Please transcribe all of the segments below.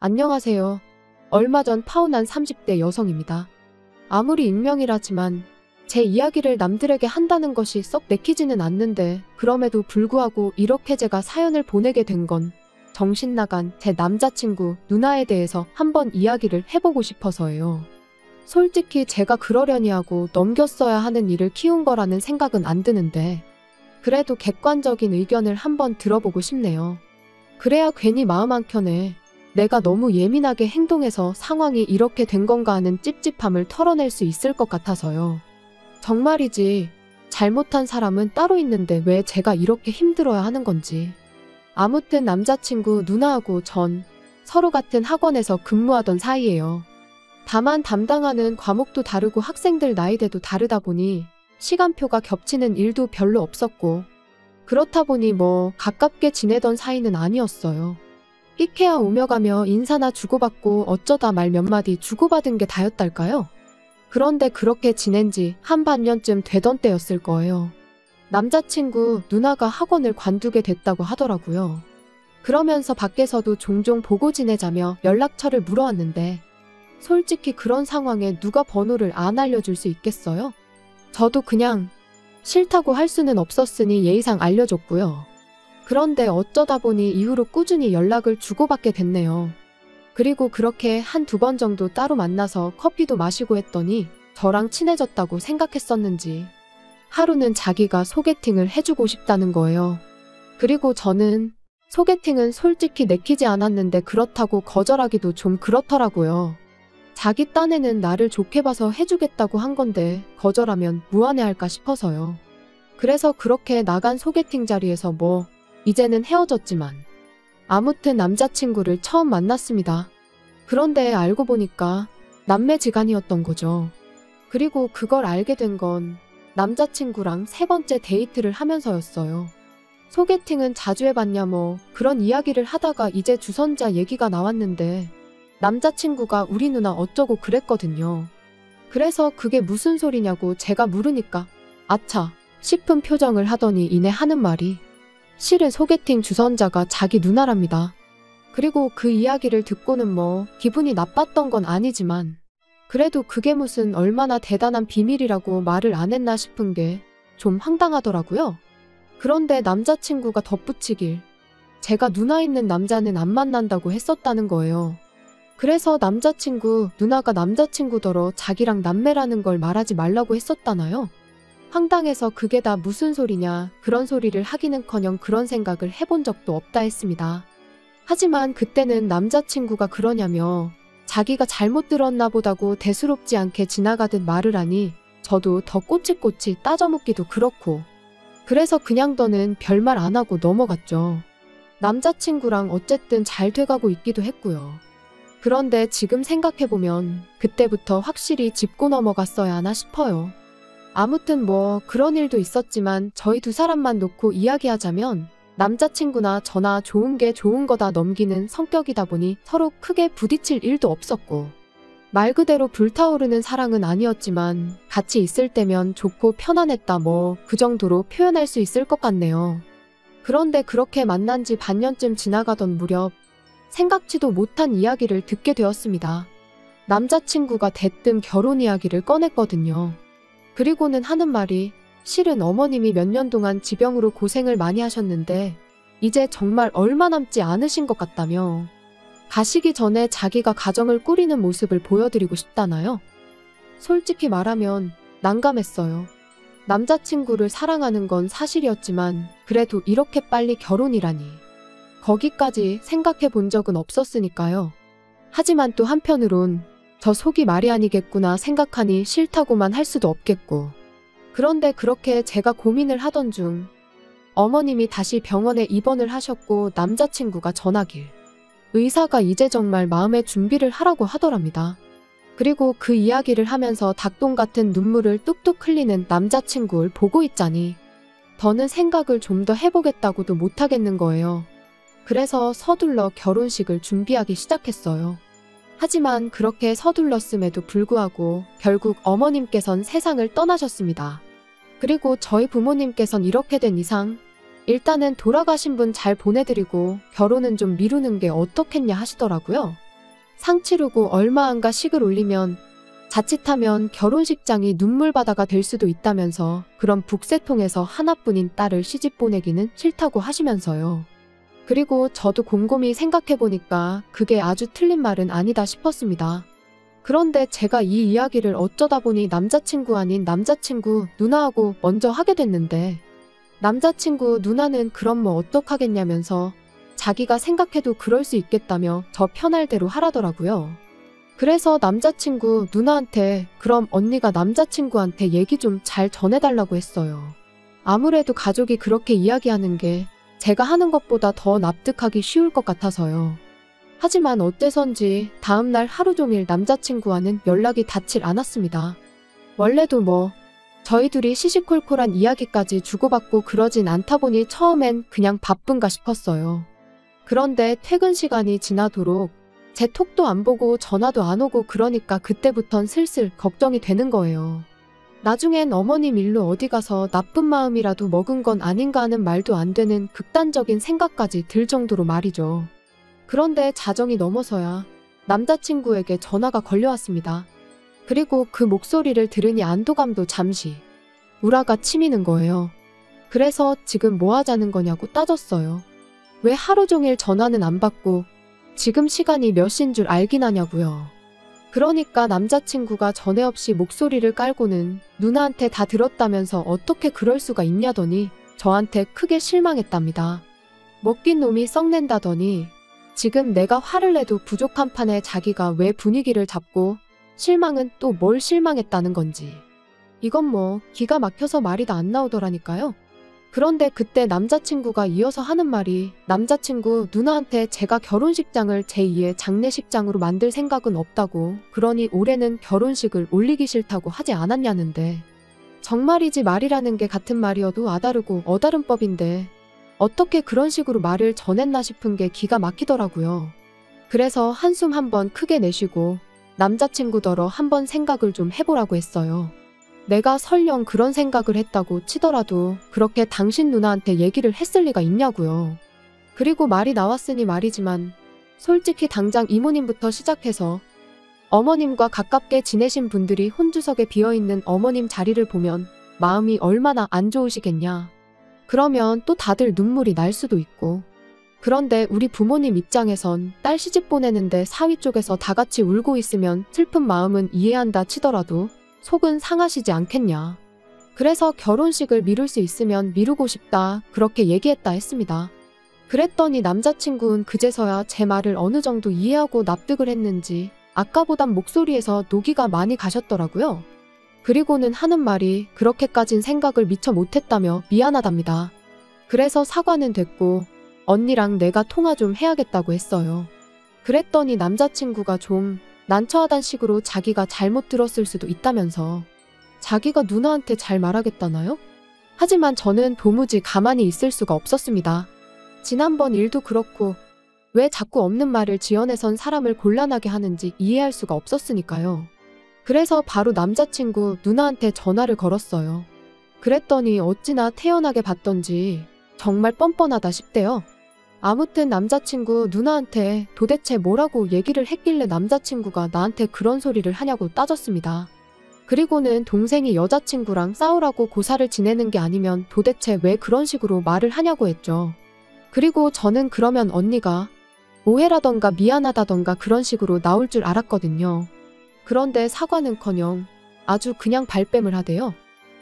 안녕하세요. 얼마 전 파혼한 30대 여성입니다. 아무리 익명이라지만 제 이야기를 남들에게 한다는 것이 썩 내키지는 않는데 그럼에도 불구하고 이렇게 제가 사연을 보내게 된 건 정신 나간 제 남자친구 누나에 대해서 한번 이야기를 해보고 싶어서예요. 솔직히 제가 그러려니 하고 넘겼어야 하는 일을 키운 거라는 생각은 안 드는데 그래도 객관적인 의견을 한번 들어보고 싶네요. 그래야 괜히 마음 한켠에 내가 너무 예민하게 행동해서 상황이 이렇게 된 건가 하는 찝찝함을 털어낼 수 있을 것 같아서요. 정말이지 잘못한 사람은 따로 있는데 왜 제가 이렇게 힘들어야 하는 건지. 아무튼 남자친구 누나하고 전 서로 같은 학원에서 근무하던 사이예요. 다만 담당하는 과목도 다르고 학생들 나이대도 다르다 보니 시간표가 겹치는 일도 별로 없었고 그렇다 보니 가깝게 지내던 사이는 아니었어요. 끼케야 오며 가며 인사나 주고받고 어쩌다 말 몇 마디 주고받은 게 다였달까요? 그런데 그렇게 지낸 지 한 반년쯤 되던 때였을 거예요. 남자친구 누나가 학원을 관두게 됐다고 하더라고요. 그러면서 밖에서도 종종 보고 지내자며 연락처를 물어왔는데 솔직히 그런 상황에 누가 번호를 안 알려줄 수 있겠어요? 저도 그냥 싫다고 할 수는 없었으니 예의상 알려줬고요. 그런데 어쩌다 보니 이후로 꾸준히 연락을 주고받게 됐네요. 그리고 그렇게 한두 번 정도 따로 만나서 커피도 마시고 했더니 저랑 친해졌다고 생각했었는지 하루는 자기가 소개팅을 해주고 싶다는 거예요. 그리고 저는 소개팅은 솔직히 내키지 않았는데 그렇다고 거절하기도 좀 그렇더라고요. 자기 딴에는 나를 좋게 봐서 해주겠다고 한 건데 거절하면 무안해할까 싶어서요. 그래서 그렇게 나간 소개팅 자리에서 이제는 헤어졌지만 아무튼 남자친구를 처음 만났습니다. 그런데 알고 보니까 남매지간이었던 거죠. 그리고 그걸 알게 된 건 남자친구랑 세 번째 데이트를 하면서였어요. 소개팅은 자주 해봤냐 그런 이야기를 하다가 이제 주선자 얘기가 나왔는데 남자친구가 우리 누나 어쩌고 그랬거든요. 그래서 그게 무슨 소리냐고 제가 물으니까 아차 싶은 표정을 하더니 이내 하는 말이 실은 소개팅 주선자가 자기 누나랍니다. 그리고 그 이야기를 듣고는 기분이 나빴던 건 아니지만 그래도 그게 무슨 얼마나 대단한 비밀이라고 말을 안 했나 싶은 게 좀 황당하더라고요. 그런데 남자친구가 덧붙이길 제가 누나 있는 남자는 안 만난다고 했었다는 거예요. 그래서 남자친구 누나가 남자친구더러 자기랑 남매라는 걸 말하지 말라고 했었다나요? 황당해서 그게 다 무슨 소리냐 그런 소리를 하기는커녕 그런 생각을 해본 적도 없다 했습니다. 하지만 그때는 남자친구가 그러냐며 자기가 잘못 들었나 보다고 대수롭지 않게 지나가듯 말을 하니 저도 더 꼬치꼬치 따져묻기도 그렇고 그래서 그냥 더는 별말 안 하고 넘어갔죠. 남자친구랑 어쨌든 잘 돼가고 있기도 했고요. 그런데 지금 생각해보면 그때부터 확실히 짚고 넘어갔어야 하나 싶어요. 아무튼 그런 일도 있었지만 저희 두 사람만 놓고 이야기하자면 남자친구나 저나 좋은 게 좋은 거다 넘기는 성격이다 보니 서로 크게 부딪힐 일도 없었고 말 그대로 불타오르는 사랑은 아니었지만 같이 있을 때면 좋고 편안했다 그 정도로 표현할 수 있을 것 같네요. 그런데 그렇게 만난 지 반년쯤 지나가던 무렵 생각지도 못한 이야기를 듣게 되었습니다. 남자친구가 대뜸 결혼 이야기를 꺼냈거든요. 그리고는 하는 말이 실은 어머님이 몇 년 동안 지병으로 고생을 많이 하셨는데 이제 정말 얼마 남지 않으신 것 같다며 가시기 전에 자기가 가정을 꾸리는 모습을 보여드리고 싶다나요? 솔직히 말하면 난감했어요. 남자친구를 사랑하는 건 사실이었지만 그래도 이렇게 빨리 결혼이라니 거기까지 생각해 본 적은 없었으니까요. 하지만 또 한편으론 저 속이 말이 아니겠구나 생각하니 싫다고만 할 수도 없겠고 그런데 그렇게 제가 고민을 하던 중 어머님이 다시 병원에 입원을 하셨고 남자친구가 전화길 의사가 이제 정말 마음의 준비를 하라고 하더랍니다. 그리고 그 이야기를 하면서 닭똥 같은 눈물을 뚝뚝 흘리는 남자친구를 보고 있자니 더는 생각을 좀 더 해보겠다고도 못하겠는 거예요. 그래서 서둘러 결혼식을 준비하기 시작했어요. 하지만 그렇게 서둘렀음에도 불구하고 결국 어머님께선 세상을 떠나셨습니다. 그리고 저희 부모님께선 이렇게 된 이상 일단은 돌아가신 분 잘 보내드리고 결혼은 좀 미루는 게 어떻겠냐 하시더라고요. 상 치르고 얼마 안가 식을 올리면 자칫하면 결혼식장이 눈물바다가 될 수도 있다면서 그런 북새통에서 하나뿐인 딸을 시집 보내기는 싫다고 하시면서요. 그리고 저도 곰곰이 생각해보니까 그게 아주 틀린 말은 아니다 싶었습니다. 그런데 제가 이 이야기를 어쩌다 보니 남자친구 아닌 남자친구 누나하고 먼저 하게 됐는데 남자친구 누나는 그럼 뭐 어떡하겠냐면서 자기가 생각해도 그럴 수 있겠다며 저 편할 대로 하라더라고요. 그래서 남자친구 누나한테 그럼 언니가 남자친구한테 얘기 좀 잘 전해달라고 했어요. 아무래도 가족이 그렇게 이야기하는 게 제가 하는 것보다 더 납득하기 쉬울 것 같아서요. 하지만 어째선지 다음날 하루 종일 남자친구와는 연락이 닿질 않았습니다. 원래도 뭐 저희 둘이 시시콜콜한 이야기까지 주고받고 그러진 않다 보니 처음엔 그냥 바쁜가 싶었어요. 그런데 퇴근 시간이 지나도록 제 톡도 안 보고 전화도 안 오고 그러니까 그때부턴 슬슬 걱정이 되는 거예요. 나중엔 어머님 일로 어디 가서 나쁜 마음이라도 먹은 건 아닌가 하는 말도 안 되는 극단적인 생각까지 들 정도로 말이죠. 그런데 자정이 넘어서야 남자친구에게 전화가 걸려왔습니다. 그리고 그 목소리를 들으니 안도감도 잠시 우라가 치미는 거예요. 그래서 지금 뭐 하자는 거냐고 따졌어요. 왜 하루 종일 전화는 안 받고 지금 시간이 몇 시인 줄 알긴 하냐고요. 그러니까 남자친구가 전에 없이 목소리를 깔고는 누나한테 다 들었다면서 어떻게 그럴 수가 있냐더니 저한테 크게 실망했답니다. 먹긴 놈이 썩낸다더니 지금 내가 화를 내도 부족한 판에 자기가 왜 분위기를 잡고 실망은 또 뭘 실망했다는 건지. 이건 뭐 기가 막혀서 말이 다 안 나오더라니까요. 그런데 그때 남자친구가 이어서 하는 말이 남자친구 누나한테 제가 결혼식장을 제2의 장례식장으로 만들 생각은 없다고 그러니 올해는 결혼식을 올리기 싫다고 하지 않았냐는데 정말이지 말이라는 게 같은 말이어도 아다르고 어다른 법인데 어떻게 그런 식으로 말을 전했나 싶은 게 기가 막히더라고요. 그래서 한숨 한번 크게 내쉬고 남자친구더러 한번 생각을 좀 해보라고 했어요. 내가 설령 그런 생각을 했다고 치더라도 그렇게 당신 누나한테 얘기를 했을 리가 있냐고요. 그리고 말이 나왔으니 말이지만 솔직히 당장 이모님부터 시작해서 어머님과 가깝게 지내신 분들이 혼주석에 비어있는 어머님 자리를 보면 마음이 얼마나 안 좋으시겠냐. 그러면 또 다들 눈물이 날 수도 있고. 그런데 우리 부모님 입장에선 딸 시집 보내는데 사위 쪽에서 다 같이 울고 있으면 슬픈 마음은 이해한다 치더라도 속은 상하시지 않겠냐. 그래서 결혼식을 미룰 수 있으면 미루고 싶다 그렇게 얘기했다 했습니다. 그랬더니 남자친구는 그제서야 제 말을 어느 정도 이해하고 납득을 했는지 아까보단 목소리에서 노기가 많이 가셨더라고요. 그리고는 하는 말이 그렇게까진 생각을 미처 못했다며 미안하답니다. 그래서 사과는 됐고 언니랑 내가 통화 좀 해야겠다고 했어요. 그랬더니 남자친구가 좀 난처하단 식으로 자기가 잘못 들었을 수도 있다면서 자기가 누나한테 잘 말하겠다나요? 하지만 저는 도무지 가만히 있을 수가 없었습니다. 지난번 일도 그렇고 왜 자꾸 없는 말을 지어내선 사람을 곤란하게 하는지 이해할 수가 없었으니까요. 그래서 바로 남자친구 누나한테 전화를 걸었어요. 그랬더니 어찌나 태연하게 받던지 정말 뻔뻔하다 싶대요. 아무튼 남자친구 누나한테 도대체 뭐라고 얘기를 했길래 남자친구가 나한테 그런 소리를 하냐고 따졌습니다. 그리고는 동생이 여자친구랑 싸우라고 고사를 지내는 게 아니면 도대체 왜 그런 식으로 말을 하냐고 했죠. 그리고 저는 그러면 언니가 오해라던가 미안하다던가 그런 식으로 나올 줄 알았거든요. 그런데 사과는커녕 아주 그냥 발뺌을 하대요.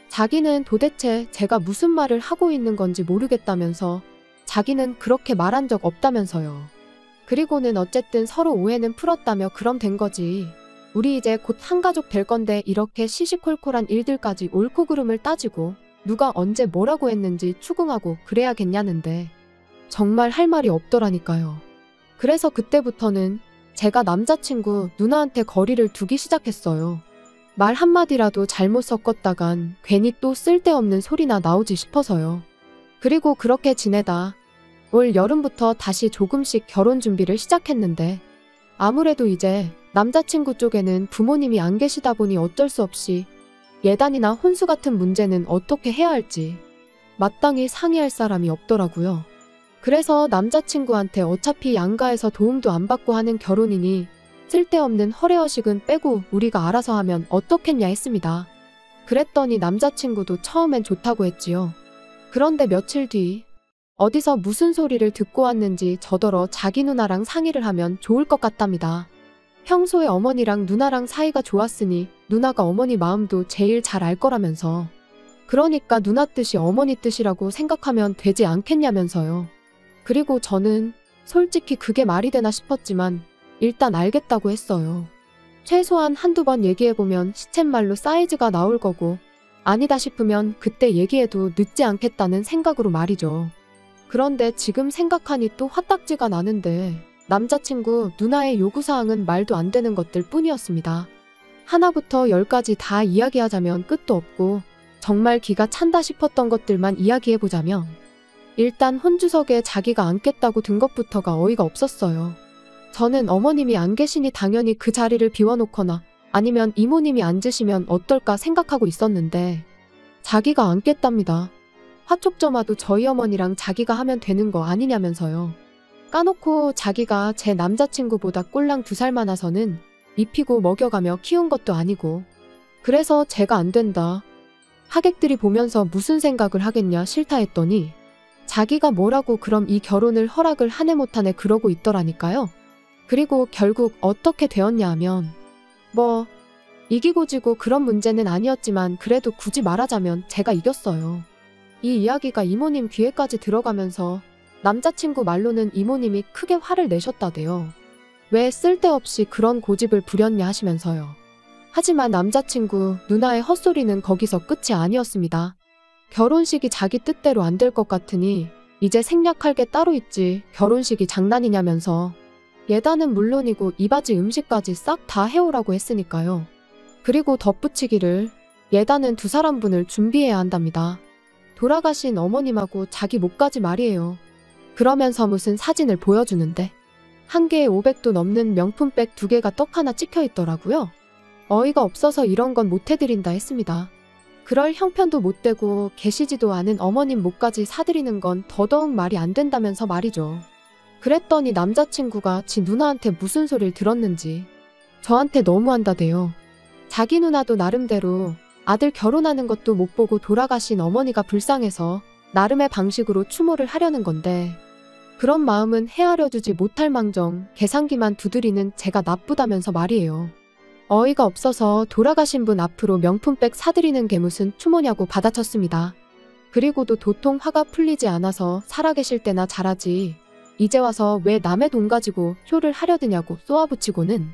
자기는 도대체 제가 무슨 말을 하고 있는 건지 모르겠다면서 자기는 그렇게 말한 적 없다면서요. 그리고는 어쨌든 서로 오해는 풀었다며 그럼 된 거지. 우리 이제 곧 한가족 될 건데 이렇게 시시콜콜한 일들까지 옳고 그름을 따지고 누가 언제 뭐라고 했는지 추궁하고 그래야겠냐는데 정말 할 말이 없더라니까요. 그래서 그때부터는 제가 남자친구 누나한테 거리를 두기 시작했어요. 말 한마디라도 잘못 섞었다간 괜히 또 쓸데없는 소리나 나오지 싶어서요. 그리고 그렇게 지내다 올 여름부터 다시 조금씩 결혼 준비를 시작했는데 아무래도 이제 남자친구 쪽에는 부모님이 안 계시다 보니 어쩔 수 없이 예단이나 혼수 같은 문제는 어떻게 해야 할지 마땅히 상의할 사람이 없더라고요. 그래서 남자친구한테 어차피 양가에서 도움도 안 받고 하는 결혼이니 쓸데없는 허례허식은 빼고 우리가 알아서 하면 어떻겠냐 했습니다. 그랬더니 남자친구도 처음엔 좋다고 했지요. 그런데 며칠 뒤 어디서 무슨 소리를 듣고 왔는지 저더러 자기 누나랑 상의를 하면 좋을 것 같답니다. 평소에 어머니랑 누나랑 사이가 좋았으니 누나가 어머니 마음도 제일 잘 알 거라면서, 그러니까 누나 뜻이 어머니 뜻이라고 생각하면 되지 않겠냐면서요. 그리고 저는 솔직히 그게 말이 되나 싶었지만 일단 알겠다고 했어요. 최소한 한두 번 얘기해보면 시쳇말로 사이즈가 나올 거고, 아니다 싶으면 그때 얘기해도 늦지 않겠다는 생각으로 말이죠. 그런데 지금 생각하니 또 화딱지가 나는데 남자친구 누나의 요구사항은 말도 안 되는 것들 뿐이었습니다. 하나부터 10까지 다 이야기하자면 끝도 없고, 정말 기가 찬다 싶었던 것들만 이야기해보자면 일단 혼주석에 자기가 앉겠다고 든 것부터가 어이가 없었어요. 저는 어머님이 안 계시니 당연히 그 자리를 비워놓거나 아니면 이모님이 앉으시면 어떨까 생각하고 있었는데 자기가 앉겠답니다. 화촉점화도 저희 어머니랑 자기가 하면 되는 거 아니냐면서요. 까놓고 자기가 제 남자친구보다 꼴랑 2살 많아서는 입히고 먹여가며 키운 것도 아니고, 그래서 제가 안 된다. 하객들이 보면서 무슨 생각을 하겠냐 싫다 했더니 자기가 뭐라고 그럼 이 결혼을 허락을 하네 못하네 그러고 있더라니까요. 그리고 결국 어떻게 되었냐 하면 뭐 이기고 지고 그런 문제는 아니었지만 그래도 굳이 말하자면 제가 이겼어요. 이 이야기가 이모님 귀에까지 들어가면서 남자친구 말로는 이모님이 크게 화를 내셨다대요. 왜 쓸데없이 그런 고집을 부렸냐 하시면서요. 하지만 남자친구 누나의 헛소리는 거기서 끝이 아니었습니다. 결혼식이 자기 뜻대로 안 될 것 같으니 이제 생략할 게 따로 있지 결혼식이 장난이냐면서 예단은 물론이고 이바지 음식까지 싹 다 해오라고 했으니까요. 그리고 덧붙이기를 예단은 2사람분을 준비해야 한답니다. 돌아가신 어머님하고 자기 목까지 말이에요. 그러면서 무슨 사진을 보여주는데 한 개에 500도 넘는 명품백 2개가 떡 하나 찍혀 있더라고요. 어이가 없어서 이런 건 못 해드린다 했습니다. 그럴 형편도 못 되고 계시지도 않은 어머님 목까지 사드리는 건 더더욱 말이 안 된다면서 말이죠. 그랬더니 남자친구가 지 누나한테 무슨 소리를 들었는지 저한테 너무한다대요. 자기 누나도 나름대로 아들 결혼하는 것도 못 보고 돌아가신 어머니가 불쌍해서 나름의 방식으로 추모를 하려는 건데 그런 마음은 헤아려주지 못할 망정 계산기만 두드리는 제가 나쁘다면서 말이에요. 어이가 없어서 돌아가신 분 앞으로 명품백 사드리는 게 무슨 추모냐고 받아쳤습니다. 그리고도 도통 화가 풀리지 않아서 살아계실 때나 잘하지 이제 와서 왜 남의 돈 가지고 쇼를 하려드냐고 쏘아붙이고는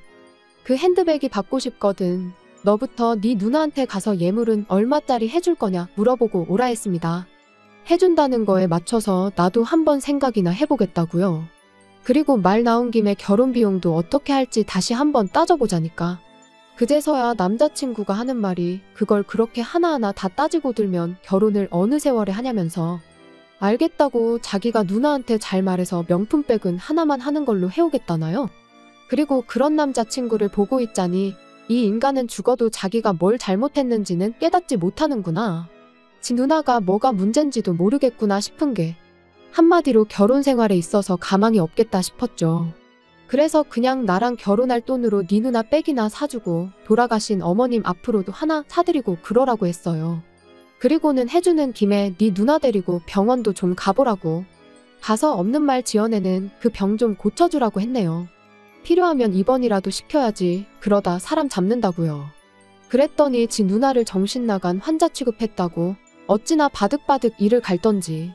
그 핸드백이 받고 싶거든. 너부터 네 누나한테 가서 예물은 얼마짜리 해줄 거냐 물어보고 오라 했습니다. 해준다는 거에 맞춰서 나도 한번 생각이나 해보겠다고요. 그리고 말 나온 김에 결혼 비용도 어떻게 할지 다시 한번 따져보자니까. 그제서야 남자친구가 하는 말이 그걸 그렇게 하나하나 다 따지고 들면 결혼을 어느 세월에 하냐면서 알겠다고 자기가 누나한테 잘 말해서 명품백은 하나만 하는 걸로 해오겠다나요? 그리고 그런 남자친구를 보고 있자니 이 인간은 죽어도 자기가 뭘 잘못했는지는 깨닫지 못하는구나. 지 누나가 뭐가 문젠지도 모르겠구나 싶은 게 한마디로 결혼 생활에 있어서 가망이 없겠다 싶었죠. 그래서 그냥 나랑 결혼할 돈으로 네 누나 백이나 사주고 돌아가신 어머님 앞으로도 하나 사드리고 그러라고 했어요. 그리고는 해주는 김에 네 누나 데리고 병원도 좀 가보라고. 가서 없는 말 지어내는 그 병 좀 고쳐주라고 했네요. 필요하면 입원이라도 시켜야지 그러다 사람 잡는다고요. 그랬더니 지 누나를 정신나간 환자 취급했다고 어찌나 바득바득 이를 갈던지.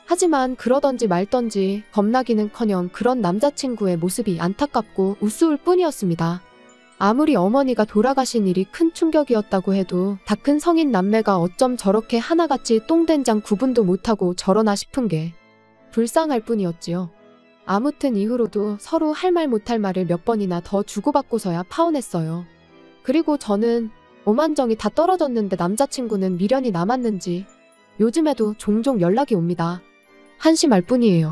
하지만 그러던지 말던지 겁나기는커녕 그런 남자친구의 모습이 안타깝고 우스울 뿐이었습니다. 아무리 어머니가 돌아가신 일이 큰 충격이었다고 해도 다 큰 성인 남매가 어쩜 저렇게 하나같이 똥된장 구분도 못하고 저러나 싶은 게 불쌍할 뿐이었지요. 아무튼 이후로도 서로 할 말 못할 말을 몇 번이나 더 주고받고서야 파혼했어요. 그리고 저는 오만정이 다 떨어졌는데 남자친구는 미련이 남았는지 요즘에도 종종 연락이 옵니다. 한심할 뿐이에요.